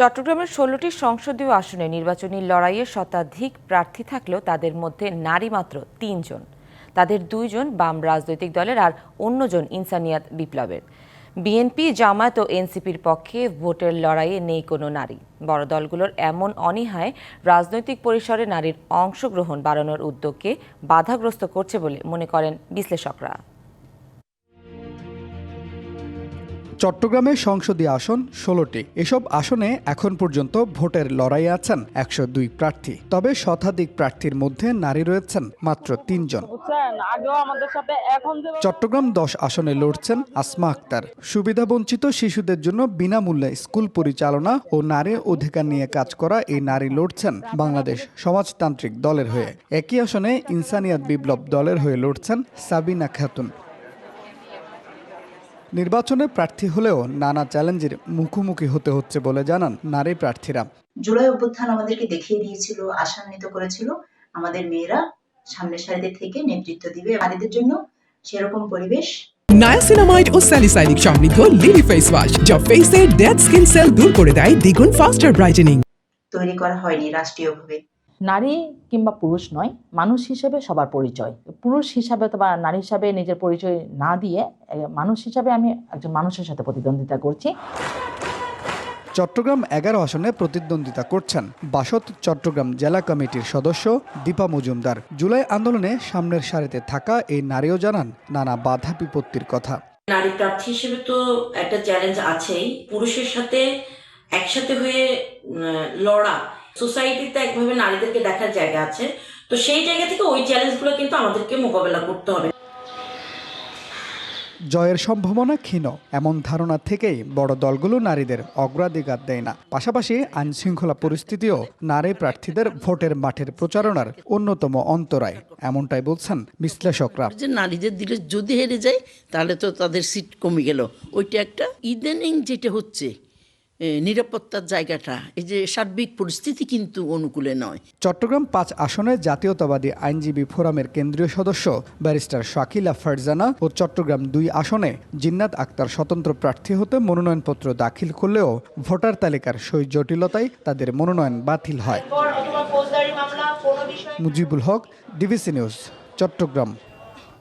চট্টগ্রামের ১৬টি সংসদীয় আসনে নির্বাচনী লড়াইয়ে শতাধিক প্রার্থী থাকলেও তাদের মধ্যে নারী মাত্র ৩ জন। তাদের ২ জন বাম রাজনৈতিক দলের আর অন্যজন ইনসানিয়াত বিপ্লবের। বিএনপি, জামায়াত ও এনসিপির পক্ষে ভোটের লড়াইয়ে নেই কোনো নারী। বড় দলগুলোর এমন অনীহায় রাজনৈতিক পরিসরে নারীর অংশগ্রহণ বাড়ানোর উদ্যোগকে বাধাগ্রস্ত করছে বলে মনে করেন বিশ্লেষকরা। চট্টগ্রামের সংসদীয় আসন ১৬টি। এসব আসনে এখন পর্যন্ত ভোটের লড়াইয়ে আছেন ১০২ প্রার্থী। তবে শতাধিক প্রার্থীর মধ্যে নারী রয়েছেন মাত্র ৩ জন। চট্টগ্রাম ১০ আসনে লড়ছেন আসমা আক্তার। সুবিধাবঞ্চিত শিশুদের জন্য বিনামূল্যে স্কুল পরিচালনা ও নারী অধিকার নিয়ে কাজ করা এই নারী লড়ছেন বাংলাদেশ সমাজতান্ত্রিক দলের হয়ে। একই আসনে ইনসানিয়াত বিপ্লব দলের হয়ে লড়ছেন সাবিনা খাতুন। নির্বাচনে প্রার্থী হলেও নানা চ্যালেঞ্জের মুখোমুখি হতে হচ্ছে বলে জানান নারী প্রার্থীরা। জুলাই অভ্যুত্থান আমাদেরকে দেখিয়ে দিয়েছিল, আশান্বিত করেছিল আমাদের মেয়েরা সামনের সারিতে থেকে নেতৃত্ব দিবে। নারীদের জন্য সেরকম পরিবেশ। নায়াসিনামাইড ও স্যালিসাইলিক সমৃদ্ধ লিলি ফেস ওয়াশ যা ফেসের ডেড স্কিন সেল দূর করে দেয় দ্বিগুণ ফাস্টার ব্রাইটেনিং। তৈরি করা হয়নি রাষ্ট্রীয়ভাবে। নারী কিংবা পুরুষ নয়, মানুষ হিসেবে সবার পরিচয়। পুরুষ হিসাবে অথবা নারী হিসাবে নিজের পরিচয় না দিয়ে মানুষ হিসাবে আমি একজন মানুষের সাথে প্রতিদ্বন্দ্বিতা করছি। চট্টগ্রাম ১১ আসনে প্রতিদ্বন্দ্বিতা করছেন বাসদ চট্টগ্রাম জেলা কমিটির সদস্য দীপা মজুমদার। জুলাই আন্দোলনে সামনের সারিতে থাকা এই নারীও জানান নানা বাধা বিপত্তির কথা। নারী প্রার্থী হিসেবে তো একটা চ্যালেঞ্জ আছেই। পুরুষের সাথে একসাথে হয়ে লড়া, সোসাইটিতে একভাবে নারীদেরকে দেখার জায়গা আছে, তো সেই জায়গা থেকে ওই চ্যালেঞ্জগুলো কিন্তু আমাদেরকে মোকাবেলা করতে হবে। জয়ের সম্ভাবনা ক্ষীণ এমন ধারণা থেকেই বড় দলগুলো নারীদের অগ্রাধিকার দেয় না। পাশাপাশি আইনশৃঙ্খলা পরিস্থিতিও নারী প্রার্থীদের ভোটের মাঠের প্রচারণার অন্যতম অন্তরায়, এমনটাই বলছেন বিশ্লেষকরা। যে নারীদের দিলে যদি হেরে যায় তাহলে তো তাদের সিট কমে গেল। ওইটা একটা ইদানিং যেটা হচ্ছে নিরাপত্তার জায়গাটা, এই যে সার্বিক পরিস্থিতি কিন্তু অনুকূলে নয়। চট্টগ্রাম ৫ আসনে জাতীয়তাবাদী আইনজীবী ফোরামের কেন্দ্রীয় সদস্য ব্যারিস্টার শাকিলা ফারজানা ও চট্টগ্রাম ২ আসনে জিন্নাত আক্তার স্বতন্ত্র প্রার্থী হতে মনোনয়নপত্র দাখিল করলেও ভোটার তালিকার সই জটিলতায় তাদের মনোনয়ন বাতিল হয়। Mujibul Haque, DBC news, Chittagong.